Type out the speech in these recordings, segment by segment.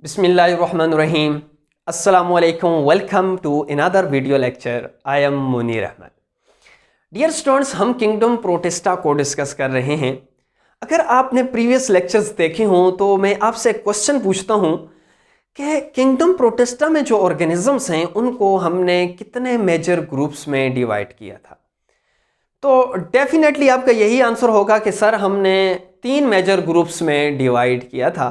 Bismillahirrahmanirrahim. Assalamu alaikum. Welcome to another video lecture. I am Muneer Ahmad. Dear students, हम kingdom protista को discuss कर रहे हैं. अगर आपने प्रीवियस लेक्चर्स देखे हों तो मैं आपसे क्वेश्चन पूछता हूं कि किंगडम प्रोटिस्टा में जो ऑर्गेनिजम्स हैं उनको हमने कितने मेजर ग्रुप्स में डिवाइड किया था. तो डेफिनेटली आपका यही आंसर होगा कि सर हमने 3 मेजर ग्रुप्स में डिवाइड किया था.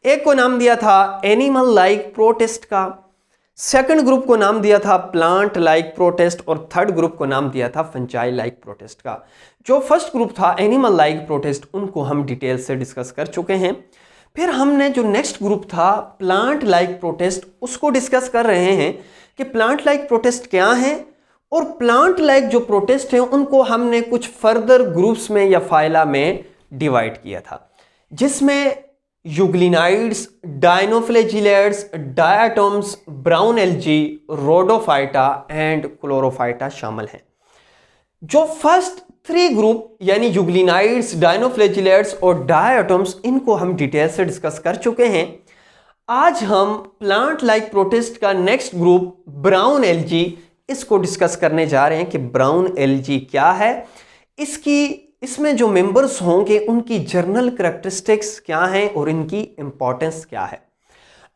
एक को नाम दिया था एनिमल लाइक प्रोटिस्ट का, सेकंड ग्रुप को नाम दिया था प्लांट लाइक प्रोटिस्ट और थर्ड ग्रुप को नाम दिया था फंजाई लाइक प्रोटिस्ट का. जो फर्स्ट ग्रुप था एनिमल लाइक प्रोटिस्ट उनको हम डिटेल से डिस्कस कर चुके हैं. फिर हमने जो नेक्स्ट ग्रुप था प्लांट लाइक प्रोटिस्ट उसको डिस्कस कर रहे हैं कि प्लांट लाइक प्रोटिस्ट क्या है और प्लांट लाइक जो प्रोटिस्ट हैं उनको हमने कुछ फर्दर ग्रुप्स में या फाइला में डिवाइड किया था, जिसमें euglenoids, dinoflagellates, diatoms, brown algae, rhodophyta and chlorophyta शामिल हैं. जो फर्स्ट 3 ग्रुप यानी यूग्लिनाइड्स, डायनोफ्लैजिलेट्स और डायटम्स इनको हम डिटेल से डिस्कस कर चुके हैं. आज हम प्लांट लाइक प्रोटिस्ट का नेक्स्ट ग्रुप ब्राउन एल्गी इसको डिस्कस करने जा रहे हैं कि ब्राउन एल्गी क्या है, इसमें जो मेंबर्स होंगे उनकी जर्नल करैक्टरिस्टिक्स क्या हैं और इनकी इंपॉर्टेंस क्या है.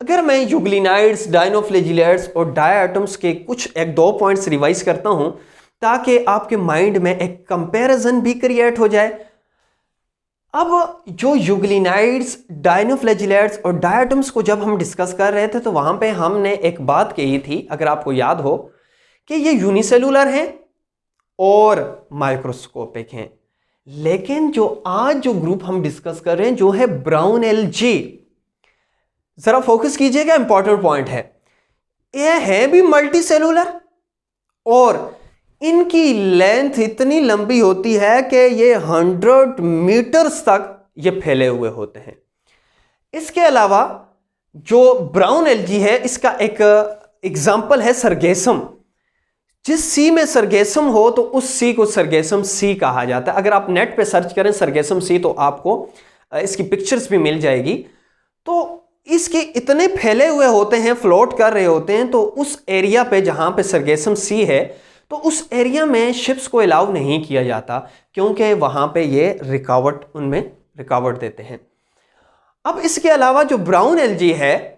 अगर मैं यूग्लिनाइड्स, डायनोफ्लैजिलेट्स और डायटम्स के कुछ 1-2 पॉइंट्स रिवाइज करता हूं ताकि आपके माइंड में एक कंपैरिजन भी क्रिएट हो जाए. अब जो यूग्लिनाइड्स, डायनोफ्लैजिलेट्स और डायटम्स को जब हम डिस्कस कर रहे थे तो वहां पे हमने एक बात कही थी, अगर आपको याद हो, कि ये यूनिसेलुलर हैं और माइक्रोस्कोपिक हैं. लेकिन जो आज जो ग्रुप हम डिस्कस कर रहे हैं जो है ब्राउन एल्गी, जरा फोकस कीजिएगा, इंपॉर्टेंट पॉइंट है. ये है भी मल्टी सेलुलर और इनकी लेंथ इतनी लंबी होती है कि ये 100 मीटर्स तक ये फैले हुए होते हैं. इसके अलावा जो ब्राउन एल्गी है इसका एक एग्जाम्पल है सरगेसम. जिस सी में सरगेसम हो तो उस सी को सरगेसम सी कहा जाता है. अगर आप नेट पे सर्च करें सरगेसम सी तो आपको इसकी पिक्चर्स भी मिल जाएगी. तो इसके इतने फैले हुए होते हैं, फ्लोट कर रहे होते हैं, तो उस एरिया पे जहां पे सरगेसम सी है तो उस एरिया में शिप्स को अलाउ नहीं किया जाता क्योंकि वहां पे ये उनमें रिकावट देते हैं. अब इसके अलावा जो ब्राउन एल्गी है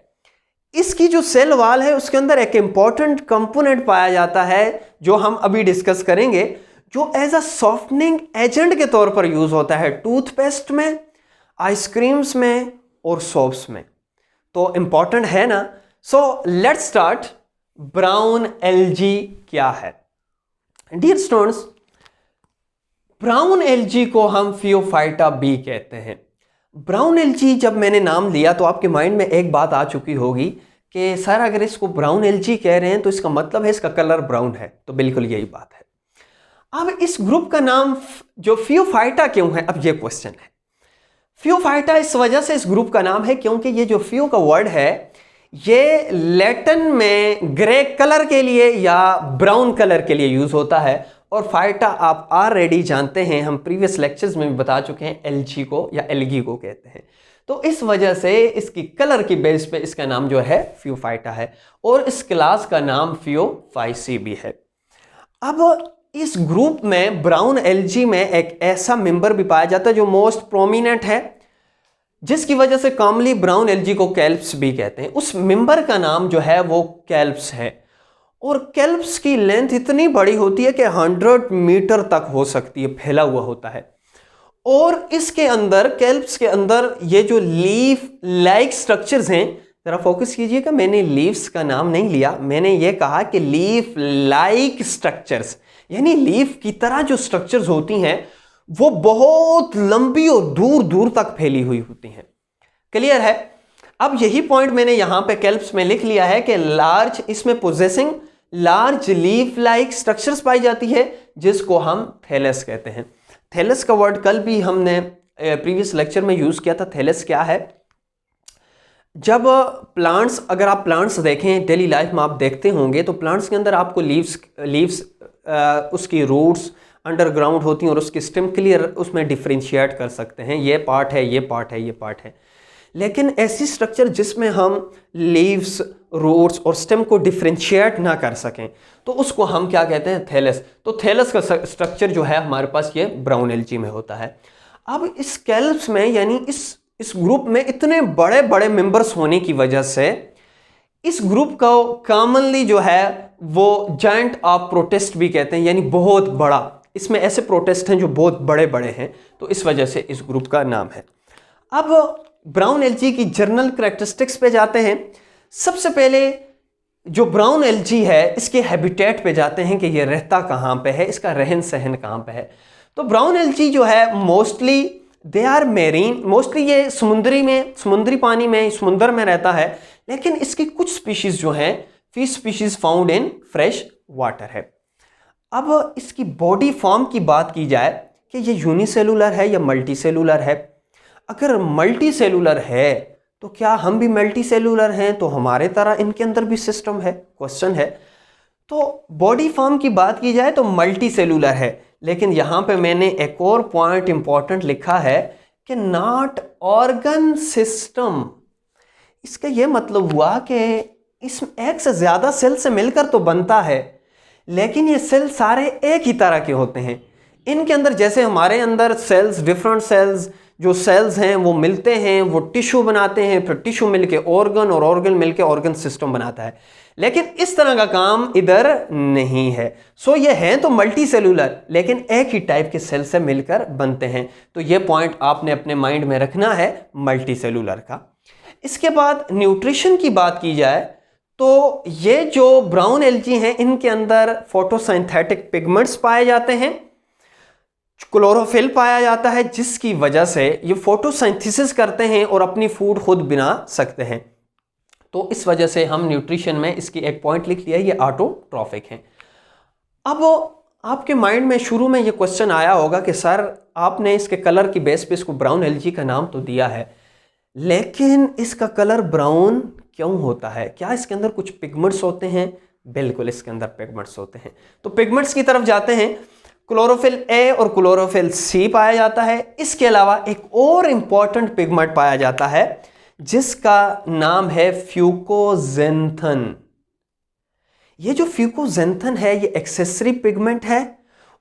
इसकी जो सेल वाल है उसके अंदर एक इंपॉर्टेंट कंपोनेंट पाया जाता है जो हम अभी डिस्कस करेंगे, जो एज अ सॉफ्टनिंग एजेंट के तौर पर यूज होता है टूथपेस्ट में, आइसक्रीम्स में और सोप्स में. तो इंपॉर्टेंट है ना. So let's start. Brown algae क्या है? डियर स्टूडेंट्स, ब्राउन एल्गी को हम फियोफाइटा बी कहते हैं. ब्राउन एल्गी जब मैंने नाम लिया तो आपके माइंड में एक बात आ चुकी होगी कि सर अगर इसको ब्राउन एल्गी कह रहे हैं तो इसका मतलब है इसका कलर ब्राउन है. तो बिल्कुल यही बात है. अब इस ग्रुप का नाम जो फियोफाइटा क्यों है, अब ये क्वेश्चन है. फियोफाइटा इस वजह से इस ग्रुप का नाम है क्योंकि ये जो फियो का वर्ड है ये लैटिन में ग्रे कलर के लिए या ब्राउन कलर के लिए यूज होता है और फाइटा आप ऑलरेडी जानते हैं, हम प्रीवियस लेक्चर्स में भी बता चुके हैं, एल्गी को या एल्गी को कहते हैं. तो इस वजह से इसकी कलर की बेस पे इसका नाम जो है फियोफाइटा है और इस क्लास का नाम फियोफाइसी भी है. अब इस ग्रुप में ब्राउन एल्गी में एक ऐसा मेंबर भी पाया जाता है जो मोस्ट प्रोमिनेंट है, जिसकी वजह से कॉमनली ब्राउन एल्गी को कैल्प्स भी कहते हैं. उस मेंबर का नाम जो है वो कैल्प्स है और कैल्प्स की लेंथ इतनी बड़ी होती है कि 100 मीटर तक हो सकती है, फैला हुआ होता है. और इसके अंदर कैल्प्स के अंदर ये जो लीफ लाइक स्ट्रक्चर्स हैं, जरा फोकस कीजिएगा, मैंने लीव्स का नाम नहीं लिया, मैंने ये कहा कि लीफ लाइक स्ट्रक्चर्स यानी लीफ की तरह जो स्ट्रक्चर्स होती हैं वो बहुत लंबी और दूर दूर तक फैली हुई होती हैं. क्लियर है? अब यही पॉइंट मैंने यहां पे कैल्प्स में लिख लिया है कि लार्ज, इसमें possessing large leaf like structures पाई जाती है जिसको हम थैलस कहते हैं. थैलस का वर्ड कल भी हमने प्रीवियस लेक्चर में यूज किया था. थैलस क्या है? जब प्लांट्स, अगर आप प्लांट्स देखें डेली लाइफ में आप देखते होंगे तो प्लांट्स के अंदर आपको लीव्स उसकी रूट्स अंडरग्राउंड होती हैं और उसकी स्टेम क्लियर उसमें डिफ्रेंशिएट कर सकते हैं, ये पार्ट है, ये पार्ट है, ये पार्ट है. लेकिन ऐसी स्ट्रक्चर जिसमें हम लीव्स, रूट्स और स्टेम को डिफ्रेंशिएट ना कर सकें तो उसको हम क्या कहते हैं, थैलस। तो थैलस का स्ट्रक्चर जो है हमारे पास ये ब्राउन एल्गी में होता है। अब इस कैल्प्स में यानी इस ग्रुप में इतने बड़े बड़े मेंबर्स होने की वजह से इस ग्रुप को कॉमनली जो है वो जायंट ऑफ प्रोटिस्ट भी कहते हैं, यानी बहुत बड़ा। इसमें ऐसे प्रोटिस्ट हैं जो बहुत बड़े बड़े हैं, तो इस वजह से इस ग्रुप का नाम है। अब ब्राउन एल्गी की जर्नल कैरेक्टरिस्टिक्स पे जाते हैं। सबसे पहले जो ब्राउन एल्गी है इसके हैबिटेट पे जाते हैं कि ये रहता कहाँ पे है, इसका रहन सहन कहाँ पे है। तो ब्राउन एल्गी जो है mostly they are marine, mostly ये समुद्री पानी में, समुद्र में रहता है, लेकिन इसकी कुछ स्पीशीज जो हैं fish species found in fresh water है। अब इसकी बॉडी फॉर्म की बात की जाए कि ये यूनिसेलुलर है या मल्टी सेलुलर है। अगर मल्टी सेलुलर है तो क्या हम भी मल्टी सेलुलर हैं, तो हमारे तरह इनके अंदर भी सिस्टम है, क्वेश्चन है। तो बॉडी फॉर्म की बात की जाए तो मल्टी सेलुलर है, लेकिन यहां पे मैंने एक और पॉइंट इंपॉर्टेंट लिखा है कि नॉट ऑर्गन सिस्टम। इसका यह मतलब हुआ कि इस एक से ज्यादा सेल से मिलकर तो बनता है, लेकिन ये सेल सारे एक ही तरह के होते हैं। इनके अंदर जैसे हमारे अंदर सेल्स, डिफरेंट सेल्स जो सेल्स हैं वो मिलते हैं, वो टिश्यू बनाते हैं, फिर टिश्यू मिलके ऑर्गन और ऑर्गन मिलके ऑर्गन सिस्टम बनाता है, लेकिन इस तरह का काम इधर नहीं है। सो ये हैं तो मल्टी सेलुलर, लेकिन एक ही टाइप के सेल से मिलकर बनते हैं। तो ये पॉइंट आपने अपने माइंड में रखना है मल्टी सेलुलर का। इसके बाद न्यूट्रिशन की बात की जाए तो ये जो ब्राउन एल्गी हैं इनके अंदर फोटोसिंथेटिक पिगमेंट्स पाए जाते हैं, क्लोरोफिल पाया जाता है, जिसकी वजह से ये फोटोसिंथेसिस करते हैं और अपनी फूड खुद बना सकते हैं। तो इस वजह से हम न्यूट्रिशन में इसकी एक पॉइंट लिख लिया, ये ऑटोट्रॉफिक हैं। अब आपके माइंड में शुरू में ये क्वेश्चन आया होगा कि सर आपने इसके कलर की बेस पे इसको ब्राउन एल्गी का नाम तो दिया है, लेकिन इसका कलर ब्राउन क्यों होता है? क्या इसके अंदर कुछ पिगमेंट्स होते हैं? बिल्कुल इसके अंदर पिगमेंट्स होते हैं। तो पिगमेंट्स की तरफ जाते हैं। क्लोरोफिल ए और क्लोरोफिल सी पाया जाता है। इसके अलावा एक और इंपॉर्टेंट पिगमेंट पाया जाता है जिसका नाम है फ्यूकोजेंथन। ये जो फ्यूकोजेंथन है ये एक्सेसरी पिगमेंट है,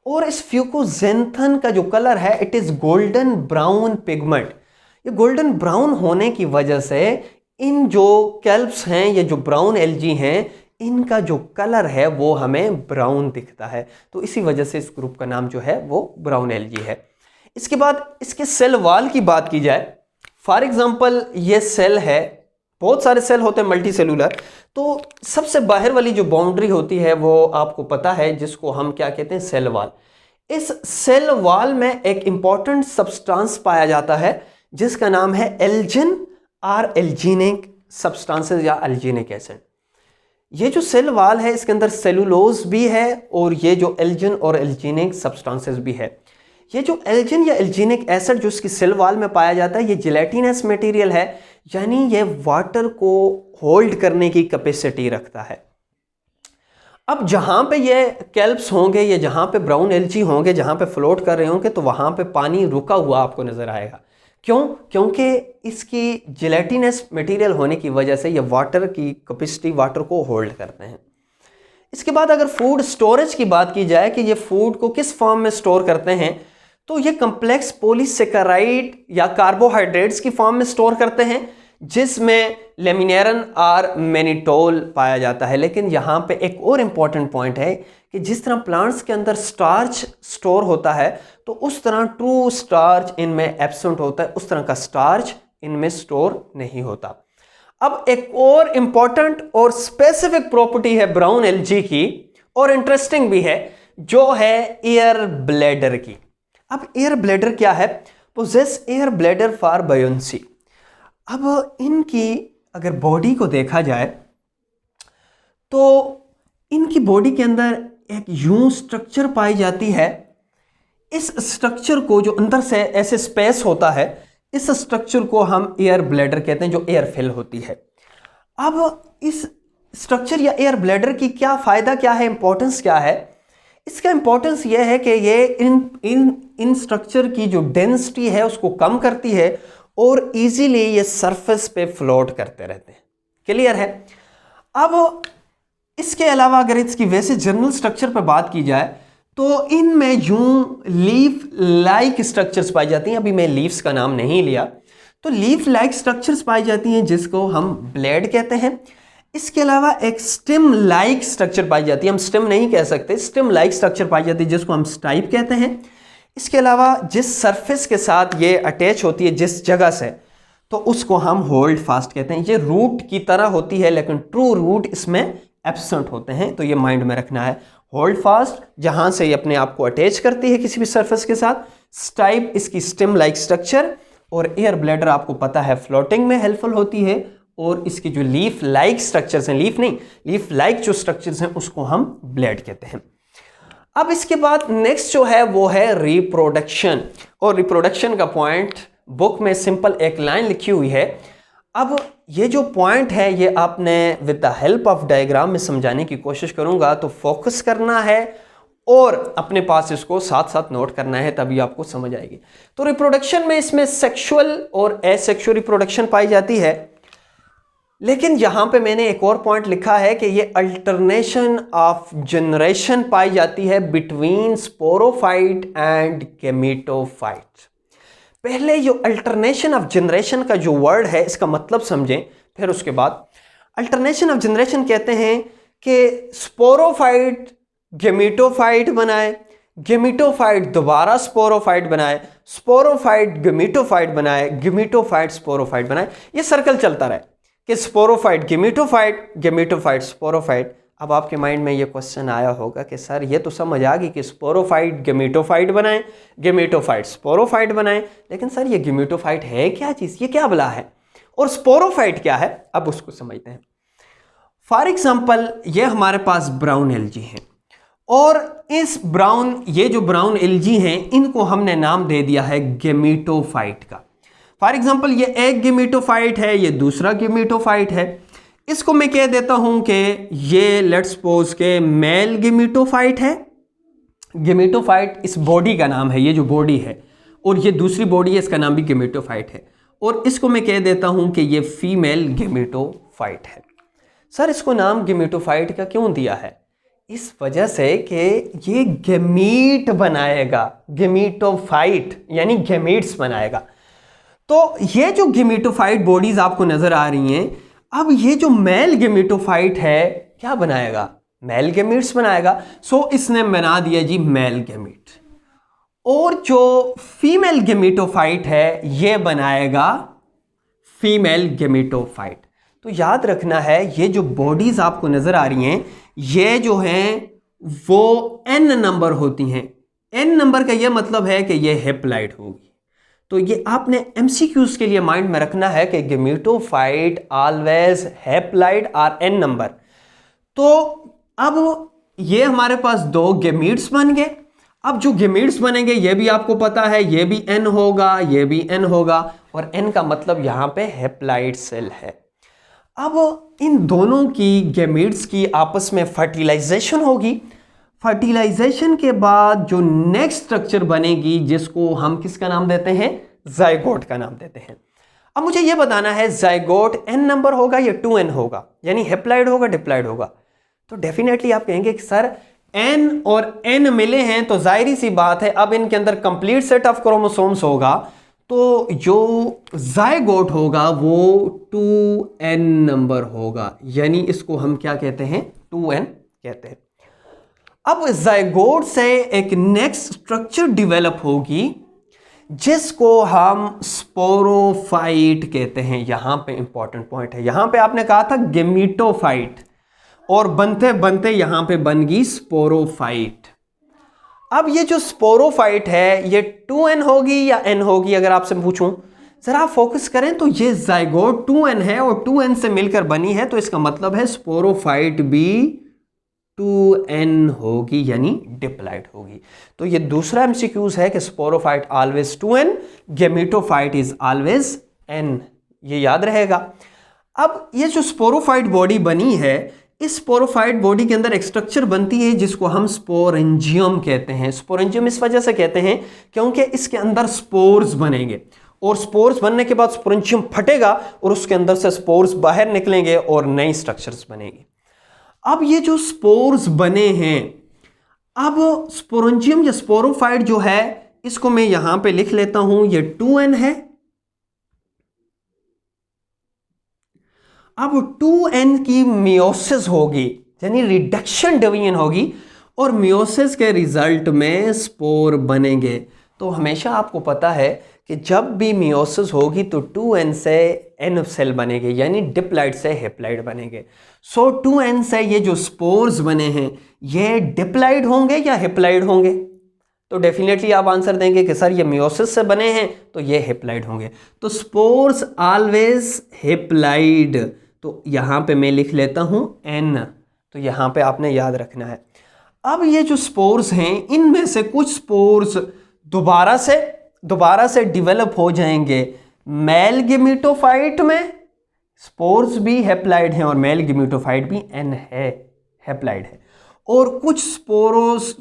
और इस फ्यूकोजेंथन का जो कलर है it is golden brown pigment. ये गोल्डन ब्राउन होने की वजह से इन जो कैल्प्स हैं, ये जो ब्राउन एल्गी हैं, इनका जो कलर है वो हमें ब्राउन दिखता है। तो इसी वजह से इस ग्रुप का नाम जो है वो ब्राउन एल्गी है। इसके बाद इसके सेल वाल की बात की जाए, फॉर एग्जांपल ये सेल है, बहुत सारे सेल होते हैं मल्टी सेलुलर, तो सबसे बाहर वाली जो बाउंड्री होती है वो आपको पता है, जिसको हम क्या कहते हैं, सेल वाल। इस सेल वाल में एक इंपॉर्टेंट सब्सटेंस पाया जाता है जिसका नाम है एल्जिन और एल्जीनिक सब्सटेंसेस या एल्जीनिक एसिड। ये जो सेल वाल है इसके अंदर सेलुलोज भी है और ये जो एल्जिन और एल्जीनिक सब्सटेंसेस भी है। ये जो एल्जिन या एल्जीनिक एसिड जो इसकी सेल वाल में पाया जाता है ये जिलेटिनस मटेरियल है, यानी ये वाटर को होल्ड करने की कैपेसिटी रखता है। अब जहां पे ये कैल्प्स होंगे, ये जहां पे ब्राउन एल्गी होंगे, जहां पे फ्लोट कर रहे होंगे, तो वहां पे पानी रुका हुआ आपको नजर आएगा। क्यों? क्योंकि इसकी जिलेटिनस मटेरियल होने की वजह से ये वाटर की कैपेसिटी, वाटर को होल्ड करते हैं। इसके बाद अगर फूड स्टोरेज की बात की जाए कि ये फूड को किस फॉर्म में स्टोर करते हैं, तो ये कम्प्लेक्स पॉलीसेकेराइड या कार्बोहाइड्रेट्स की फॉर्म में स्टोर करते हैं, जिसमें लेमिनेरन और मैनिटोल पाया जाता है। लेकिन यहाँ पे एक और इम्पॉर्टेंट पॉइंट है कि जिस तरह प्लांट्स के अंदर स्टार्च स्टोर होता है, तो उस तरह ट्रू स्टार्च इनमें एब्सेंट होता है, उस तरह का स्टार्च इनमें स्टोर नहीं होता। अब एक और इंपॉर्टेंट और स्पेसिफिक प्रॉपर्टी है ब्राउन एल्गी की, और इंटरेस्टिंग भी है, जो है एयर ब्लैडर की। अब एयर ब्लैडर क्या है? Possess air bladder for buoyancy. अब इनकी अगर बॉडी को देखा जाए तो इनकी बॉडी के अंदर एक यूं स्ट्रक्चर पाई जाती है। इस स्ट्रक्चर को, जो अंदर से ऐसे स्पेस होता है, इस स्ट्रक्चर को हम एयर ब्लैडर कहते हैं, जो एयर फिल होती है। अब इस स्ट्रक्चर या एयर ब्लैडर की क्या फायदा क्या है, इंपॉर्टेंस क्या है? इसका इंपॉर्टेंस यह है कि ये इन स्ट्रक्चर की जो डेंसिटी है उसको कम करती है, और इजीली ये सरफेस पे फ्लोट करते रहते हैं। क्लियर है? अब इसके अलावा अगर इसकी वैसे जनरल स्ट्रक्चर पर बात की जाए तो इनमें यूं लीफ लाइक स्ट्रक्चर्स पाई जाती हैं। अभी मैं लीव्स का नाम नहीं लिया, तो लीफ लाइक स्ट्रक्चर्स पाई जाती हैं जिसको हम ब्लेड कहते हैं। इसके अलावा एक स्टेम लाइक स्ट्रक्चर पाई जाती है, हम स्टेम नहीं कह सकते, स्टेम लाइक स्ट्रक्चर पाई जाती है जिसको हम स्टाइप कहते हैं। इसके अलावा जिस सरफेस के साथ ये अटैच होती है जिस जगह से, तो उसको हम होल्ड फास्ट कहते हैं। ये रूट की तरह होती है लेकिन ट्रू रूट इसमें एब्सेंट होते हैं, तो ये माइंड में रखना है। होल्ड फास्ट जहां से ये अपने आप को अटैच करती है किसी भी सरफेस के साथ, स्टाइप इसकी स्टेम लाइक स्ट्रक्चर, और एयर ब्लैडर आपको पता है फ्लोटिंग में हेल्पफुल होती है। और इसकी जो लीफ लाइक स्ट्रक्चर्स हैं, लीफ नहीं, लीफ लाइक जो स्ट्रक्चर्स हैं उसको हम ब्लेड कहते हैं। अब इसके बाद नेक्स्ट जो है वो है रिप्रोडक्शन, और रिप्रोडक्शन का पॉइंट बुक में सिंपल एक लाइन लिखी हुई है। अब ये जो पॉइंट है ये आपने with the help of diagram में समझाने की कोशिश करूंगा, तो फोकस करना है और अपने पास इसको साथ साथ नोट करना है, तभी आपको समझ आएगी। तो रिप्रोडक्शन में इसमें सेक्सुअल और एसेक्सुअल रिप्रोडक्शन पाई जाती है, लेकिन यहां पे मैंने एक और पॉइंट लिखा है कि ये अल्टरनेशन ऑफ जनरेशन पाई जाती है बिटवीन स्पोरोफाइट एंड गेमेटोफाइट। पहले जो अल्टरनेशन ऑफ जनरेशन का जो वर्ड है इसका मतलब समझें, फिर उसके बाद अल्टरनेशन ऑफ जनरेशन कहते हैं कि स्पोरोफाइट गेमेटोफाइट बनाए, गेमेटोफाइट दोबारा स्पोरोफाइट बनाए, स्पोरोफाइट गेमेटोफाइट बनाए, गेमेटोफाइट स्पोरोफाइट बनाए। ये सर्कल चलता रहे कि स्पोरोफाइट गेमेटोफाइट, गेमेटोफाइट स्पोरोफाइट। अब आपके माइंड में ये क्वेश्चन आया होगा कि सर ये तो समझ आ गई कि स्पोरोफाइट गेमेटोफाइट बनाए, गेमेटोफाइट स्पोरोफाइट बनाए, लेकिन सर ये गेमेटोफाइट है क्या चीज़, ये क्या बला है, और स्पोरोफाइट क्या है, अब उसको समझते हैं। फॉर एग्जाम्पल ये हमारे पास ब्राउन एल्गी है, और इस ये जो ब्राउन एल्गी हैं इनको हमने नाम दे दिया है गेमेटोफाइट का। फॉर एग्जाम्पल ये एक गेमेटोफाइट है, ये दूसरा गेमेटोफाइट है। इसको मैं कह देता हूं कि ये लेट्स सपोज के मेल गेमेटोफाइट है। गेमेटोफाइट इस बॉडी का नाम है, ये जो बॉडी है, और ये दूसरी बॉडी है इसका नाम भी गेमेटोफाइट है, और इसको मैं कह देता हूं कि ये फीमेल गेमेटोफाइट है। सर इसको नाम गेमेटोफाइट का क्यों दिया है? इस वजह से कि ये गेमीट बनाएगा, गेमेटोफाइट यानी गेमीट्स बनाएगा। तो ये जो गेमेटोफाइट बॉडीज आपको नजर आ रही हैं, अब ये जो मेल गेमेटोफाइट है क्या बनाएगा? मेल गेमीट्स बनाएगा। सो इसने बना दिया जी मेल गेमीट, और जो फीमेल गेमेटोफाइट है ये बनाएगा फीमेल गेमेटोफाइट। तो याद रखना है ये जो बॉडीज आपको नजर आ रही हैं ये जो हैं वो n नंबर होती हैं। n नंबर का ये मतलब है कि ये हेप्लाइड होगी। तो ये आपने MCQs के लिए माइंड में रखना है कि gametophyte always haploid are n number. तो अब ये हमारे पास दो गेमीट्स बन गए। अब जो गेमीट्स बनेंगे ये भी आपको पता है, ये भी n होगा, ये भी n होगा, और n का मतलब यहां पे हैप्लाइड सेल है। अब इन दोनों की गेमीट्स की आपस में फर्टिलाइजेशन होगी। फर्टिलाइजेशन के बाद जो नेक्स्ट स्ट्रक्चर बनेगी जिसको हम किसका नाम देते हैं? जाइगोट का नाम देते हैं। अब मुझे यह बताना है जाइगोट n नंबर होगा या 2n होगा, यानी हेप्लाइड होगा डिप्लाइड होगा? तो डेफिनेटली आप कहेंगे कि सर n और n मिले हैं तो जाहिर सी बात है अब इनके अंदर कंप्लीट सेट ऑफ क्रोमोसोम्स होगा, तो जो जाइगोट होगा वो 2n नंबर होगा, यानी इसको हम क्या कहते हैं? 2n कहते हैं। अब जाइगोट से एक नेक्स्ट स्ट्रक्चर डेवलप होगी जिसको हम स्पोरोफाइट कहते हैं। यहां पे इंपॉर्टेंट पॉइंट है, यहां पे आपने कहा था गेमेटोफाइट, और बनते बनते यहां पे बन गई स्पोरोफाइट। अब ये जो स्पोरोफाइट है ये 2n होगी या n होगी? अगर आपसे पूछूं जरा फोकस करें तो ये जाइगोट 2n है और 2n से मिलकर बनी है, तो इसका मतलब है स्पोरोफाइट भी 2n होगी यानी डिप्लाइड होगी। तो ये दूसरा MCQs है कि sporophyte always 2n, gametophyte is always n, ये याद रहेगा। अब ये जो स्पोरोफाइट बॉडी बनी है, इस स्पोरोफाइट बॉडी के अंदर एक स्ट्रक्चर बनती है जिसको हम स्पोरेंजियम कहते हैं। स्पोरेंजियम इस वजह से कहते हैं क्योंकि इसके अंदर स्पोर्स बनेंगे, और स्पोर्स बनने के बाद स्पोरेंजियम फटेगा और उसके अंदर से स्पोर्स बाहर निकलेंगे और नई स्ट्रक्चर्स बनेगी। अब ये जो स्पोर्स बने हैं, अब स्पोरेंजियम या स्पोरोफाइट जो है इसको मैं यहां पे लिख लेता हूं, ये 2n है। अब 2n की मियोसिस होगी, यानी रिडक्शन डिवीजन होगी और मियोसिस के रिजल्ट में स्पोर बनेंगे। तो हमेशा आपको पता है कि जब भी मियोसिस होगी तो 2n से n सेल बनेंगे, यानी डिप्लाइड से हेप्लाइड बनेंगे। सो 2n से ये जो स्पोर्स बने हैं ये डिप्लाइड होंगे या हेप्लाइड होंगे? तो डेफिनेटली आप आंसर देंगे कि सर ये मियोसिस से बने हैं तो ये हेप्लाइड होंगे। तो स्पोर्स ऑलवेज हेप्लाइड, तो यहां पे मैं लिख लेता हूं n, तो यहां पे आपने याद रखना है। अब ये जो स्पोर्स हैं इनमें से कुछ स्पोर्स दोबारा से डिवेलप हो जाएंगे मेल गेमेटोफाइट में। स्पोर्स भी हेप्लाइड हैं और मेल गेमेटोफाइट भी n है, हेप्लाइड है। और कुछ स्पोर्स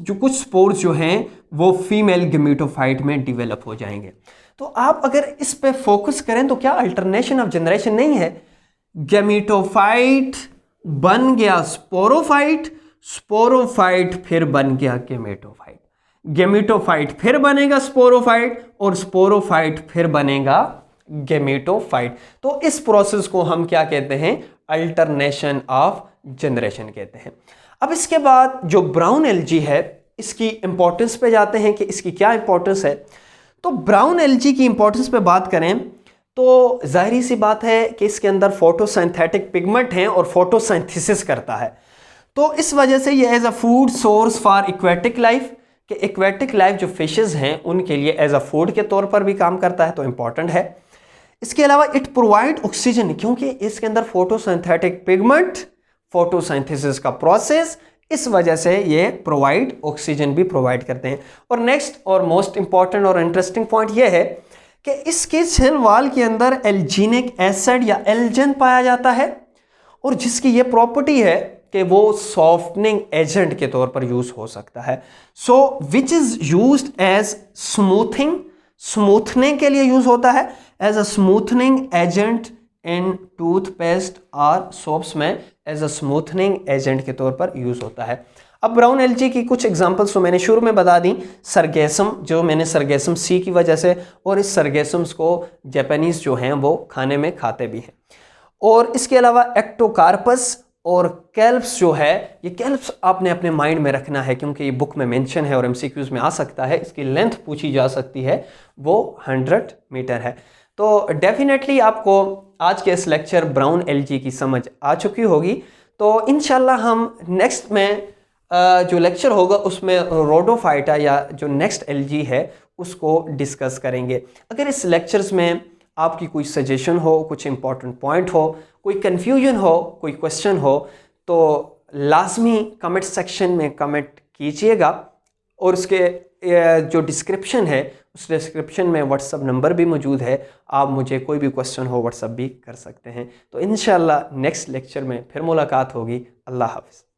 जो हैं वो फीमेल गेमेटोफाइट में डिवेलप हो जाएंगे। तो आप अगर इस पे फोकस करें तो क्या अल्टरनेशन ऑफ जनरेशन नहीं है? गेमेटोफाइट बन गया स्पोरोफाइट, स्पोरोफाइट फिर बन गया गेमेटोफाइट, गेमेटोफाइट फिर बनेगा स्पोरोफाइट और स्पोरोफाइट फिर बनेगा गेमेटोफाइट। तो इस प्रोसेस को हम क्या कहते हैं? अल्टरनेशन ऑफ जनरेशन कहते हैं। अब इसके बाद जो ब्राउन एल्गी है इसकी इंपॉर्टेंस पे जाते हैं कि इसकी क्या इंपॉर्टेंस है। तो ब्राउन एल्गी की इंपॉर्टेंस पे बात करें तो जाहिर सी बात है कि इसके अंदर फोटोसिंथेटिक पिगमेंट हैं और फोटोसिंथेसिस करता है। तो इस वजह से ये as a food source for aquatic life, कि एक्वेटिक लाइफ जो फिशेस हैं उनके लिए एज अ फूड के तौर पर भी काम करता है, तो इंपॉर्टेंट है। इसके अलावा इट प्रोवाइड ऑक्सीजन, क्योंकि इसके अंदर फोटोसिंथेटिक पिगमेंट, फोटोसिंथेसिस का प्रोसेस, इस वजह से ये प्रोवाइड ऑक्सीजन भी प्रोवाइड करते हैं। और नेक्स्ट और मोस्ट इंपॉर्टेंट और इंटरेस्टिंग पॉइंट ये है कि इसके सेल वॉल के अंदर एल्जीनिक एसिड या एल्जन पाया जाता है और जिसकी ये प्रॉपर्टी है कि वो सॉफ्टनिंग एजेंट के तौर पर यूज हो सकता है। So which is used as smoothening के लिए यूज होता है, as a smoothening agent in toothpaste और सोप्स में एज अ स्मूथनिंग एजेंट के तौर पर यूज होता है। अब ब्राउन एल्गी की कुछ एग्जांपल्स तो मैंने शुरू में बता दी, सरगेसम, जो मैंने सरगेसम सी की वजह से, और इस सरगेसम्स को जापानीज जो हैं वो खाने में खाते भी हैं। और इसके अलावा एक्टोकार्पस और कैल्प्स जो है, ये कैल्प्स आपने अपने माइंड में रखना है क्योंकि ये बुक में मेंशन है और एमसीक्यूज में आ सकता है। इसकी लेंथ पूछी जा सकती है, वो 100 मीटर है। तो डेफिनेटली आपको आज के इस लेक्चर ब्राउन एल्गी की समझ आ चुकी होगी। तो इंशाल्लाह हम नेक्स्ट में जो लेक्चर होगा उसमें रोडोफाइटा या जो नेक्स्ट एल्गी है उसको डिस्कस करेंगे। अगर इस लेक्चर्स में आपकी कोई सजेशन हो, कुछ इंपॉर्टेंट पॉइंट हो, कोई कन्फ्यूजन हो, कोई क्वेश्चन हो, तो लाजमी कमेंट सेक्शन में कमेंट कीजिएगा। और उसके जो डिस्क्रिप्शन है उस डिस्क्रिप्शन में व्हाट्सअप नंबर भी मौजूद है, आप मुझे कोई भी क्वेश्चन हो व्हाट्सअप भी कर सकते हैं। तो इंशाल्लाह नेक्स्ट लेक्चर में फिर मुलाकात होगी। अल्लाह हाफ़िज़।